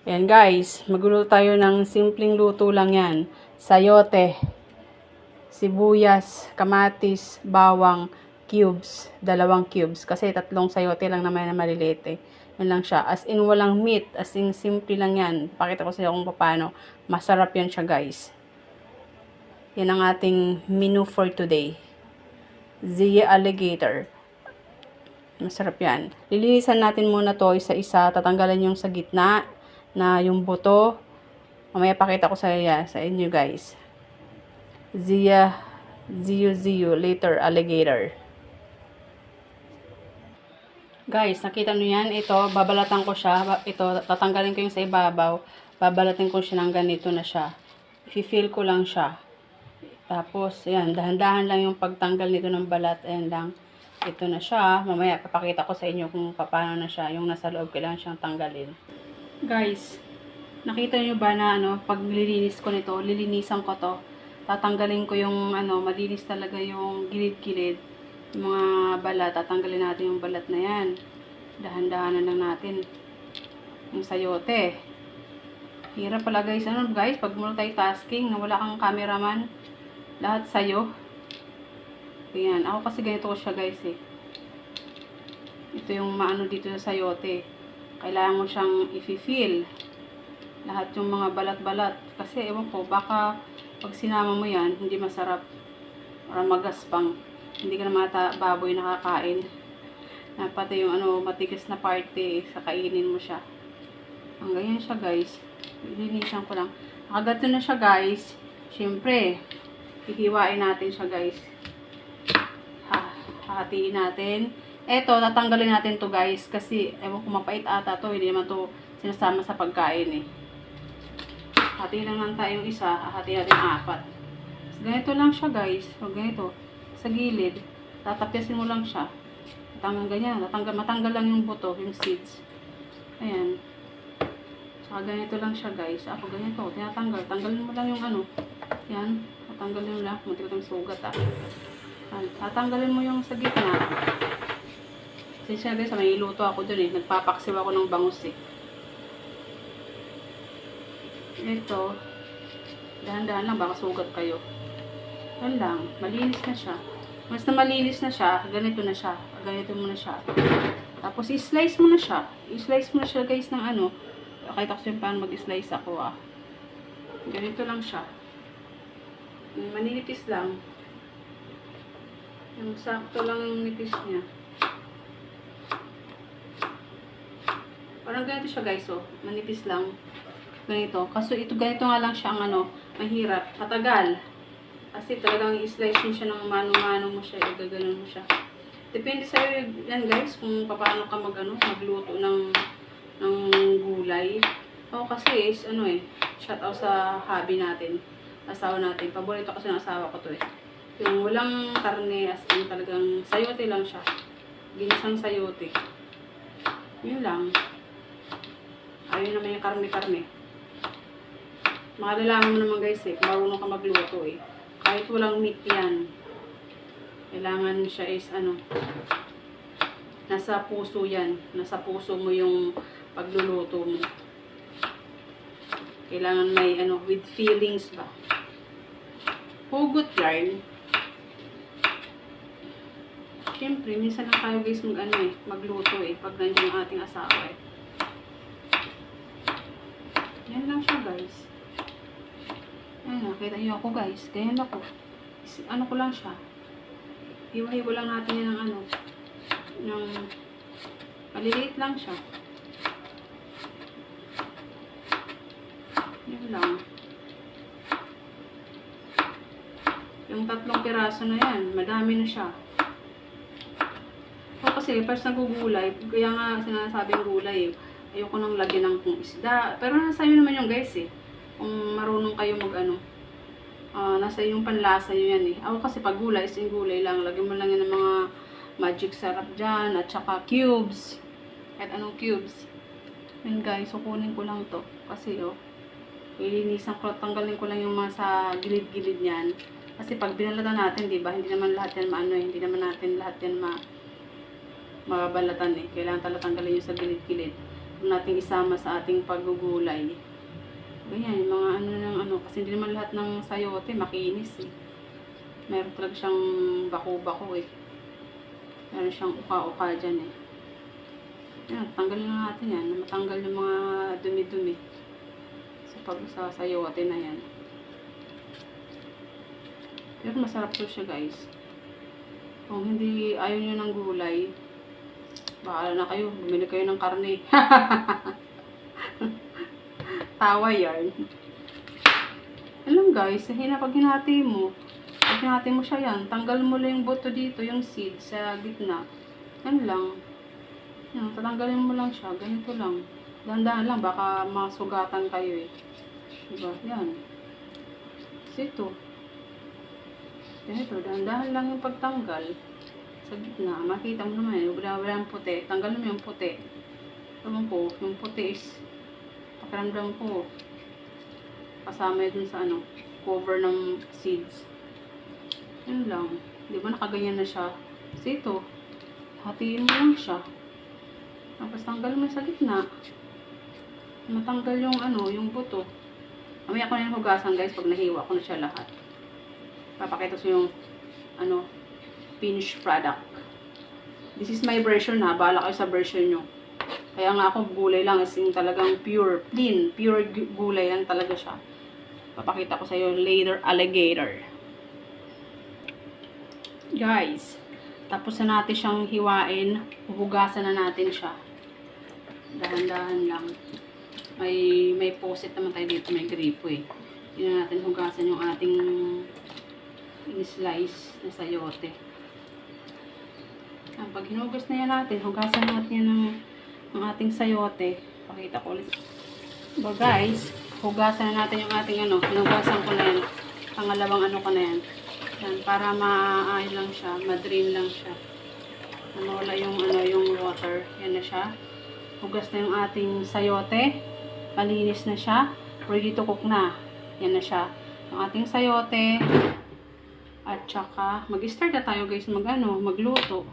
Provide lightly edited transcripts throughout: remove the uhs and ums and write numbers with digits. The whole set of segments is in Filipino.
Ayan guys, magluluto tayo ng simpleng luto lang yan. Sayote, sibuyas, kamatis, bawang, cubes, 2 cubes. Kasi 3 sayote lang naman na maliliit eh. Yan lang siya. As in walang meat, as in simple lang yan. Pakita ko sa inyo kung paano. Masarap yan siya guys. Yan ang ating menu for today. Zia Alligator. Masarap yan. Lilinisan natin muna to isa-isa. Tatanggalan yung sa gitna na yung buto. Mamaya pakita ko sa inyo guys. Zia later alligator. Guys, nakita nyo yan? Ito, babalatan ko siya. Ito, tatanggalin ko yung sa ibabaw. Babalatin ko siya ng ganito na siya. I-feel ko lang siya. Tapos, ayan, dahan-dahan lang yung pagtanggal nito ng balat. Ayan lang. Ito na siya. Mamaya, papakita ko sa inyo kung paano na siya. Yung nasa loob, kailangan siyang tanggalin. Guys, nakita nyo ba na pag nililinis ko nito, lilinisan ko to. Tatanggalin ko yung malinis talaga yung gilid-gilid. Yung mga balat, tatanggalin natin yung balat na yan. Dahan-dahanan lang natin. Yung sayote. Hirap pala guys. Pag multitasking, na wala kang cameraman, lahat sayo. Ayan, ako kasi ganito ko siya guys eh. Ito yung maano dito sa sayote. Kailangan mo siyang i-feel. Lahat yung mga balat-balat. Kasi ewan ko, baka pag sinama mo yan, hindi masarap. Para magaspang. Hindi ka na baboy nakakain. Pati yung matigas na parte, sa kainin mo siya. Ang ganyan siya guys. Linisan ko lang. Nakagato na siya guys. Siyempre, hihiwain natin siya guys. Hahatiin natin. Eto, tatanggalin natin to guys. Kasi, ewan ko mapait ata to. Hindi naman to sinasama sa pagkain eh. Hati lang lang tayong isa. Hati natin 4. Ganito lang siya guys. O ganito. Sa gilid. Tatapyasin mo lang siya. Ganyan. Matanggal lang yung buto. Yung seeds. Ayan. Saka ganito lang siya guys. Ako ganito. Tinatanggal. Tanggalin mo lang yung Yan. Tatanggalin mo lang. Munti ko itong sugat tatanggalin mo yung sa gitna. Kasi siya guys, may iluto ako dun eh. Nagpapaksiw ako ng bangus eh. Ito, dahan-dahan lang, baka sugat kayo. Yan lang, malinis na siya. Mas na malinis na siya, ganito na siya. Ganito mo na siya. Tapos, i-slice mo na siya. I-slice mo na siya guys ng kahit ako siya paano mag-slice ako Ganito lang siya. Maninipis lang. Yung sakto lang yung nipis niya. Parang ganito siya guys, manipis lang. Ganito. Kaso ito, ganito nga lang siya ang mahirap. Matagal. Kasi talagang i-slice mo siya ng mano-mano mo siya, gaganon mo siya. Depende sa'yo yan guys, kung paano ka magluto ng gulay. Ako kasi is, shout out sa hobby natin. Asawa natin. Paborito kasi ng asawa ko to eh. Yung walang karne, as in talagang sayote lang siya. Ginisang sayote. Yun lang. Ayun naman yung karne-karne. Makalalaman mo naman guys eh, marunong ka magluto eh. Kahit walang meat yan. Kailangan siya is nasa puso yan. Nasa puso mo yung pagluluto mo. Kailangan may with feelings ba. Hugot yarn. Siyempre, minsan lang tayo guys magluto eh. Pag nandiyan yung ating asawa eh. Yan lang siya guys. Ayan, nakita nyo ako guys. Ganyan ako. Ko lang siya. Hiwa-hiwa lang natin yan ng maliliit lang siya. Yan lang. Yung 3 piraso na yan, madami na siya. Kasi first nagugulay, kaya nga sinasabing gulay ayoko nang lagyan ng isda. Pero nasa iyo naman yung guys eh. Kung marunong kayo nasa yung panlasa nyo yan eh. Ako kasi pag gulay, is yung gulay lang. Lagyan mo lang yan ng mga magic sarap dyan. At saka cubes. Kahit anong cubes. And guys, kukunin ko lang to. Kasi ilinisan ko, tanggalin ko lang yung mga sa gilid-gilid niyan. Kasi pag binalatan natin, diba, hindi naman lahat yan hindi naman natin lahat yan mababalatan eh. Kailangan talaga tanggalin yung sa gilid-gilid. nating isama sa ating paggugulay. Ganyan, yung mga kasi hindi naman lahat ng sayote makinis eh. Meron talaga siyang bako-bako eh. Meron siyang uka-uka dyan eh. Yan, tanggalin na natin yan. Matanggal yung mga dumi-dumi sa sayote na yan. Pero masarap to siya guys. Kung hindi ayaw nyo ng gulay, bahala na kayo, bumili kayo ng karne. Tawa yan. Alam guys, pag hinati mo siya yan, tanggal mo lang yung buto dito, yung seed sa gitna. Yan lang. Yan, tatanggalin mo lang siya, ganito lang. Dahan-dahan lang, baka masugatan kayo eh. Diba? Yan. Ito. Ganito, dahan-dahan lang yung pagtanggal. Sa gitna, makita mo naman eh, wala puti. Tanggalin mo yung puti. Sabi ko, yung puti is, pakiramdam ko, kasama dun sa cover ng seeds. Yun lang. Di ba nakaganyan na siya? Kasi ito, hatiin mo lang siya. Tapos tanggal mo sa gitna. Matanggal yung yung buto. Mamaya ko na yung hugasan guys pag nahiwa ko na siya lahat. Papakita ko yung finished product. This is my version ha. Bahala kayo sa version nyo. Kaya nga ako gulay lang. As in talagang pure gulay lang talaga siya. Papakita ko sa iyo later, alligator. Guys, tapos na natin siyang hiwain. Huhugasan na natin siya. Dahan-dahan lang. May posit naman tayo dito. May gripo eh. Hindi na natin hugasan yung ating slice na sayote. Pag hinugas na yan natin, hugasan natin yan ng ating sayote. Pakita ko ulit. So guys, hugasan na natin yung ating hinugasan ko na yan. Pangalawang ko na yan. Yan, para ma-ay lang siya, ma-drain lang siya. Wala yung yung water. Yan na siya. Hugas na yung ating sayote. Malinis na siya. Ready to cook na. Yan na siya. Yung ating sayote. At saka, mag-start na tayo guys magluto.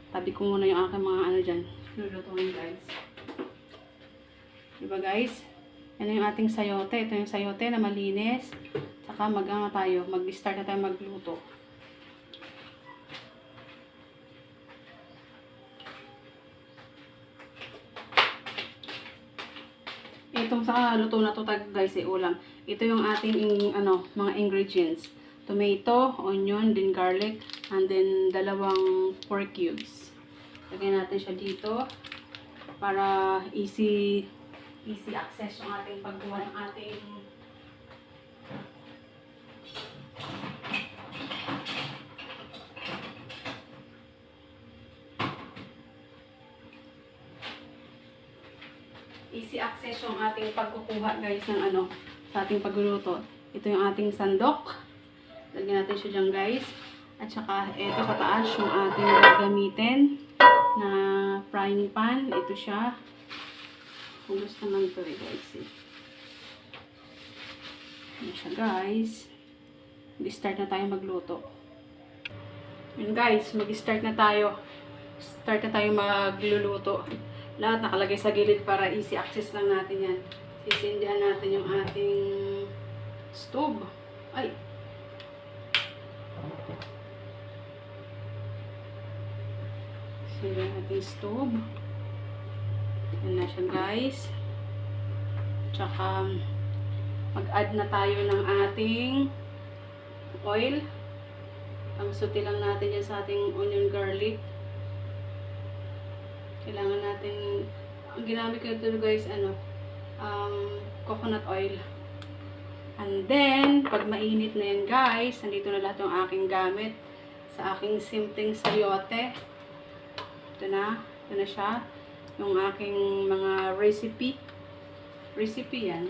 Tabi ko muna yung aking mga dyan. Lulutuin guys. Diba guys? Yan yung ating sayote. Ito yung sayote na malinis. Saka mag-start na tayo magluto. Itong sa luto na to guys ulam. Ito yung ating mga ingredients. Tomato, onion, then garlic, and then 2 pork cubes. Lagyan natin siya dito para easy access yung ating paggawa ng ating pagkukuha guys ng sa ating pagluluto. Ito yung ating sandok. Lagyan natin siya dyan guys. At saka ito sa taas yung ating gagamitin na frying pan. Ito siya. Kung gusto naman ito guys. Ito siya guys. Mag-start na tayo magluto. Yun guys, mag-start na tayo. Start na tayo magluluto. Lahat nakalagay sa gilid para easy access lang natin yan. Sisindihan natin yung ating stove. Ay! Sisindihan natin stove. Yan na siya guys. Tsaka mag-add na tayo ng ating oil. Ang suti lang natin yan sa ating onion garlic. Kailangan natin, ang ginamit ko ito guys, coconut oil. And then, pag mainit na yan guys, nandito na lahat yung aking gamit sa aking simpleng sayote. Ito na siya. Yung aking mga recipe yan.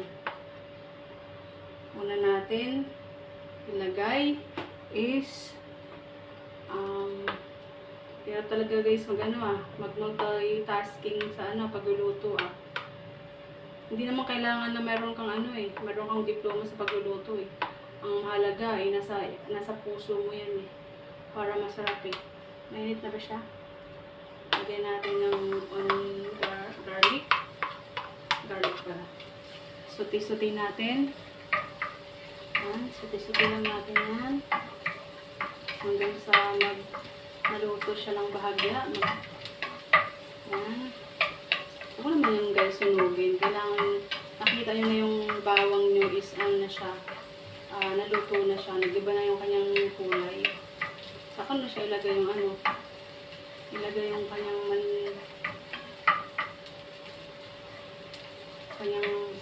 Una natin ilagay is kaya talaga guys mag-multitasking sa pagluluto Hindi naman kailangan na meron kang meron kang diploma sa pagluluto Ang mahalaga ay nasa puso mo yan para masarap Mainit na ba siya? Lagyan natin ng onion garlic. Suti-suti natin. Yan. Suti-suti lang natin yan. Hanggang sa maluto siya ng bahagya. Yan. Ako naman yung guys sunugin. Kailangan nakita nyo na yung bawang nyo is ano na siya. Naluto na siya. Nag-iba na yung kanyang kulay. Saka na siya ilagay yung ano. Ilagay yung kanyang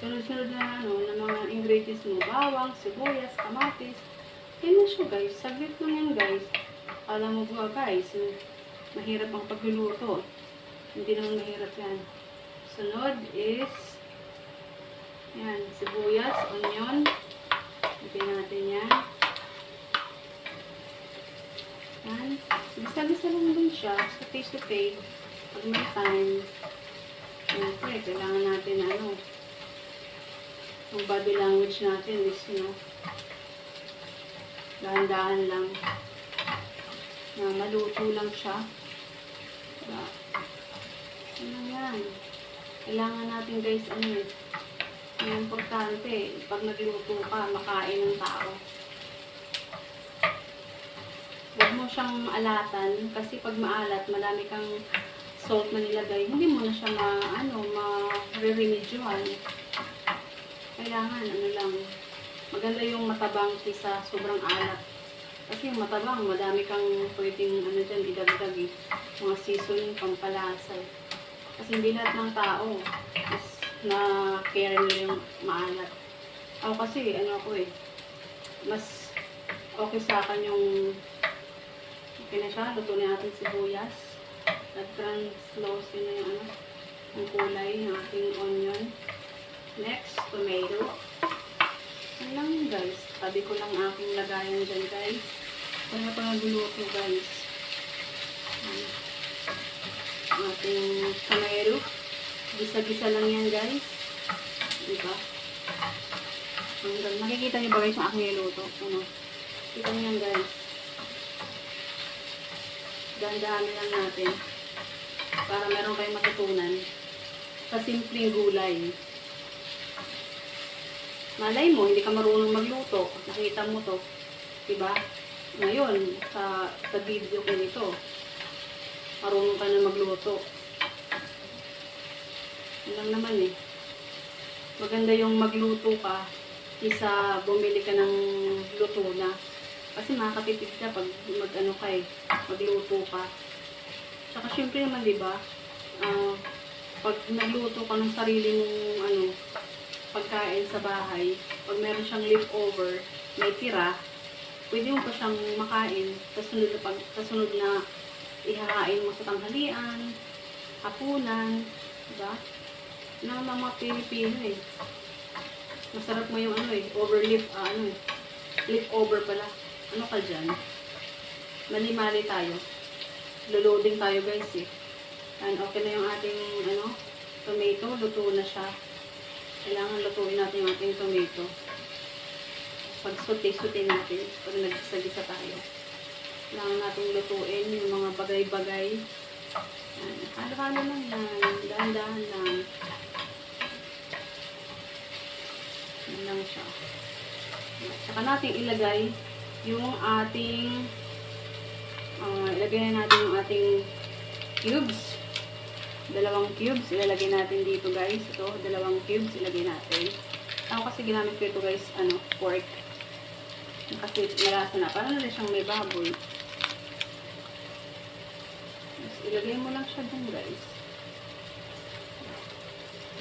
sunod-sunod na ano, ng mga ingredients mo. Bawang, sibuyas, kamatis. Yan na siya guys. Saglit lang yan guys. Alam mo ba guys, mahirap ang pagluluto. Hindi naman mahirap yan. Sunod is yan, sibuyas, onion. Lagyan natin yan. Yan. Gisa-gisa lang din siya. Sauté-sauté. Pag may time. Siyempre, kailangan natin ano, yung body language natin is, dahan-dahan lang. Na maluto lang siya. Diba? Ano yan? Kailangan natin guys, yung importante, pag nagluto ka, makain ng tao. Huwag mo siyang alatan, kasi pag maalat, marami kang salt na nilagay, hindi mo na siya ma-remedyohan. Kailangan, lang, maganda yung matabang kaysa sobrang alat. Kasi yung matabang, madami kang pwedeng, dyan, idagdag mga seasoning, pampalasa. Kasi hindi lahat ng tao is na-care nila yung maalat. Ako kasi, mas okay sa akin yung okay na siya, luto na natin sibuyas. Nag-translucent na yung kulay ng ating onion. Next, tomato. Ano lang guys, tabi ko lang aking lagayan dyan guys. Kaya pa nagluluto guys. Ang ating tomato. Gisa-gisa lang yan guys. Diba? Makikita niyo ba guys yung aking niluto? Kita niyo yan guys. Dahan-dahan lang natin. Para meron kayong matutunan. Sa simpleng gulay. Malay mo, hindi ka marunong magluto. Nakita mo to. Diba? Ngayon, sa video ko nito, marunong ka na magluto. Yun lang naman Maganda yung magluto ka kaysa bumili ka ng luto na. Kasi makakatipid ka pag magluto ka. Saka syempre naman, diba, pag nagluto ka ng sarili mong pagkain sa bahay, pag meron siyang leftover, may tira, pwede mo pa siyang makain. Kasunod na ihahain mo sa tanghalian, hapunan, diba? Ng mga Pilipino Masarap mo yung leftover pala. Ano ka dyan? Mali-mali tayo. Loading tayo guys And okay na yung ating tomato. Luto na siya. Kailangan lutuin natin yung ating tomato. Pag sote-sote natin. Pag nagisa-gisa tayo. Kailangan natin lutuin yung mga bagay-bagay. Halo-halo lang yan. Dahan-dahan lang. Yan lang siya. Saka natin ilagay yung ating ilagay na natin yung ating cubes. 2 cubes ilalagay natin dito guys. Ito, 2 cubes ilagay natin. Ako kasi ginamit ko ito guys, pork. Kasi malasa na. Parang na siyang may baboy. Tapos, ilagay mo lang siya dun guys.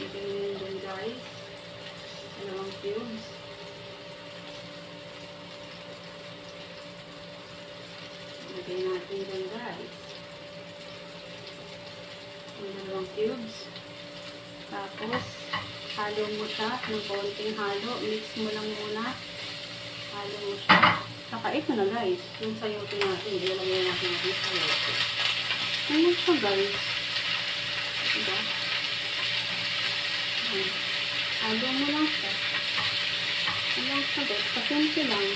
Ilagay mo yun dun guys. 2 cubes. Ilagay natin dyan guys. Yung 2 cubes. Tapos, halo mo siya ng konting halo. Mix mo lang muna. Halo mo siya. Saka ito na guys. Yung sayote natin. Ilalagay natin yung sayote. Ano siya guys? Diba? Halo mo lang siya. Ano lang siya guys? Pasimple lang.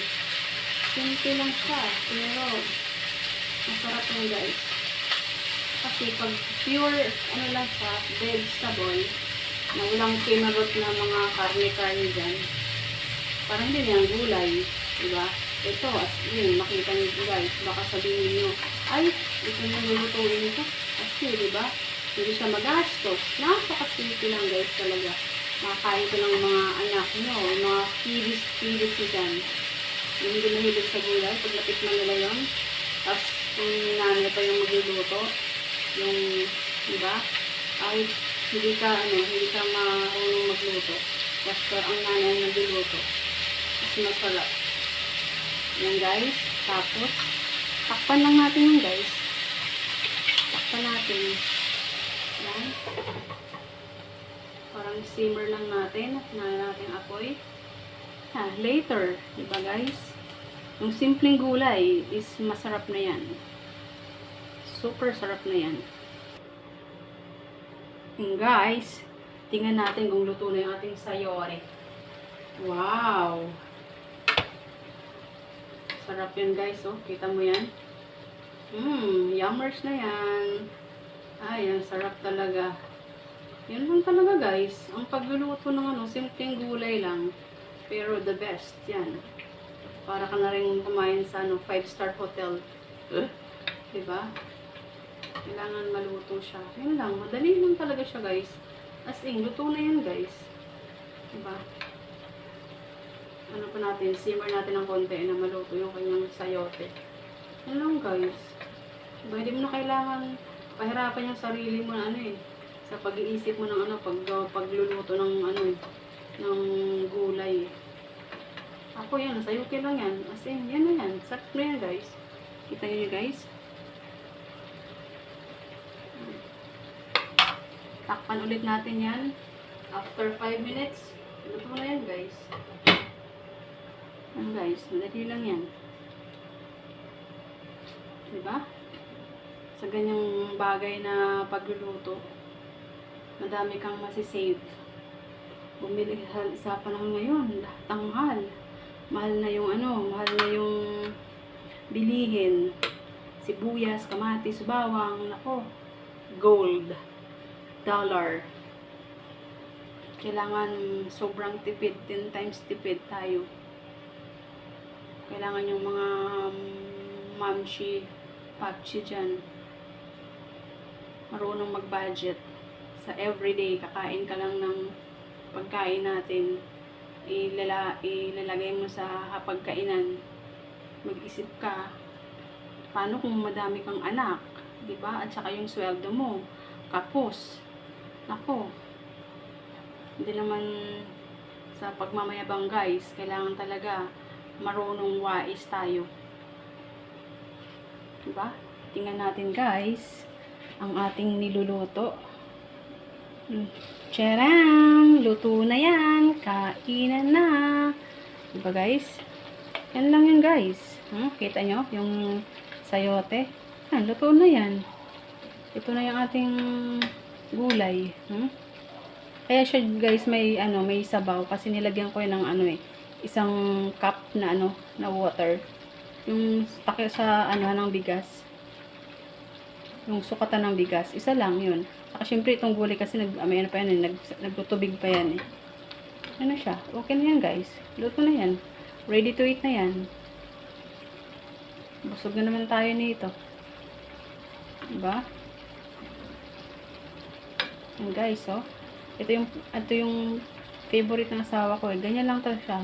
Simple lang siya. Pero, masarap yun guys. Kasi pag pure, lang siya, vegetable, na walang kinarot na mga karne-karne dyan. Parang din yung gulay, diba? Ito, as yun, makita niyo guys, baka sabihin niyo, ay, ito na lulutuin ito. Kasi, diba? Hindi siya magastos. Napaka-simple lang guys talaga. Makakain ko ng mga anak nyo, mga kidis dyan. Yung hindi mahilig sa gulay, pag natikman nila yun, tapos yung nanay pa yung magluluto, yung, diba? Ay, hindi ka marunong magluto. Basta ang nanay ang nagluluto. Mas masarap. Yan guys. Tapos, takpan lang natin yan guys. Takpan natin. Yan. Parang simmer lang natin. Hinahin natin apoy. Later. Diba guys? Yung simpleng gulay is masarap na yan. Super sarap na yan. And guys, tingnan natin kung luto na yung ating sayore. Wow! Sarap yan guys, oh. Kita mo yan? Yummers na yan. Ay, ang sarap talaga. Yan lang talaga guys. Ang pagluluto ng simpleng gulay lang. Pero the best, yan. Para ka na rin kumain sa 5-star hotel. Diba? Kailangan maluto siya. Yun lang. Madali lang talaga siya guys. As in, luto na yan guys. Diba? Ano pa natin? Simmer natin ng konti na maluto yung kanyang sayote. Yan lang guys. Diba? Hindi mo na kailangan pahirapan yung sarili mo na sa pag-iisip mo ng pagluluto ng ng gulay. Ako yan. Sayote lang yan. As in, yan na yan. Sarap na yan guys. Kita nyo guys? Takpan ulit natin yan. After 5 minutes, luto na yan guys. Yan guys, madali lang yan. Diba? Sa ganyang bagay na pagluluto, madami kang masisave. Bumili sa panahon ngayon, lahat ang mahal. Mahal na yung bilihin. Sibuyas, kamatis, bawang, nako, gold. Dollar. Kailangan sobrang tipid, 10 times tipid tayo. Kailangan yung mga mamshi, papchi dyan, marunong mag-budget. Sa everyday, kakain ka lang ng pagkain natin, ilalagay mo sa pagkainan. Mag-isip ka, paano kung madami kang anak, diba? At saka yung sweldo mo, kapos. Nako, hindi naman sa pagmamayabang guys, kailangan talaga marunong wais tayo. Diba? Tingnan natin guys, ang ating niluluto. Tcharam! Luto na yan. Kainan na. Diba guys? Yan lang yan guys. Kita nyo? Yung sayote. Yan, luto na yan. Ito na yung ating gulay. Kaya siya guys may sabaw kasi nilagyan ko yun ng isang cup na na water. Yung takip sa ng bigas. Yung sukatan ng bigas, isa lang yun. Saka syempre itong gulay kasi nagtutubig pa yan eh. Ano siya? Okay na yan guys. Luto na yan. Ready to eat na yan. Busog na naman tayo nito. Diba? Yan guys, oh. Ito yung favorite ng asawa ko eh. Ganyan lang talaga siya.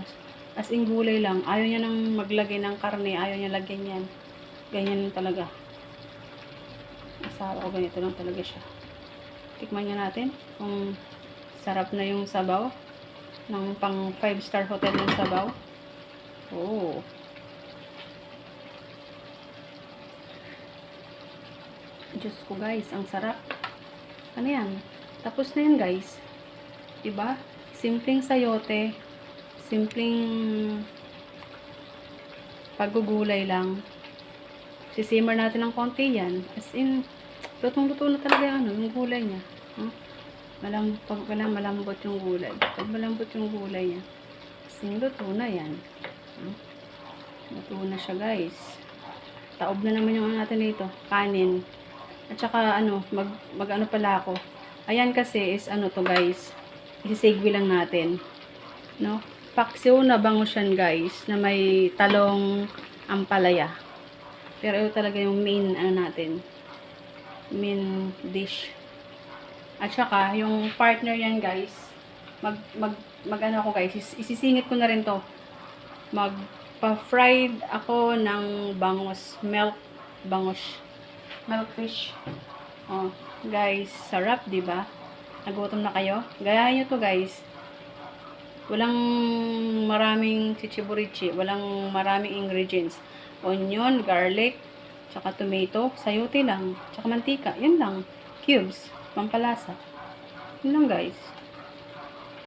As in gulay lang. Ayaw niya nang maglagay ng karne. Ayaw niya lagyan yan. Ganyan lang talaga. Asawa ko ganito lang talaga siya. Tikman niya natin kung sarap na yung sabaw. Ng pang 5-star hotel ng sabaw. Oh. Diyos ko guys, ang sarap. Ano yan? Tapos na yan guys. Diba? Simpleng sayote. Simpleng paggugulay lang. Sisimmer natin ng konti yan. As in, lutong-luto na talaga yung gulay niya. Malambot yung gulay. Pag malambot yung gulay niya, as in, luto na yan. Luto na siya guys. Taob na naman yung natin dito. Kanin. At saka mag pala ako. Ayan kasi is to guys. isisegwi lang natin. No? Paksiw na bangus yan guys, na may talong ampalaya. Pero ito talaga yung main, natin, main dish. At saka, yung partner yan guys, mag ako guys, isisingit ko na rin to. Pa-fried ako ng bangus, milk fish. Oh, guys, sarap, 'di ba? Nagutom na kayo? Gayahin nyo to, guys. Walang maraming chichiburichi, walang maraming ingredients. Onion, garlic, tsaka tomato, sayote lang, tsaka mantika. Yun lang. Cubes, pampalasa. Yun lang, guys.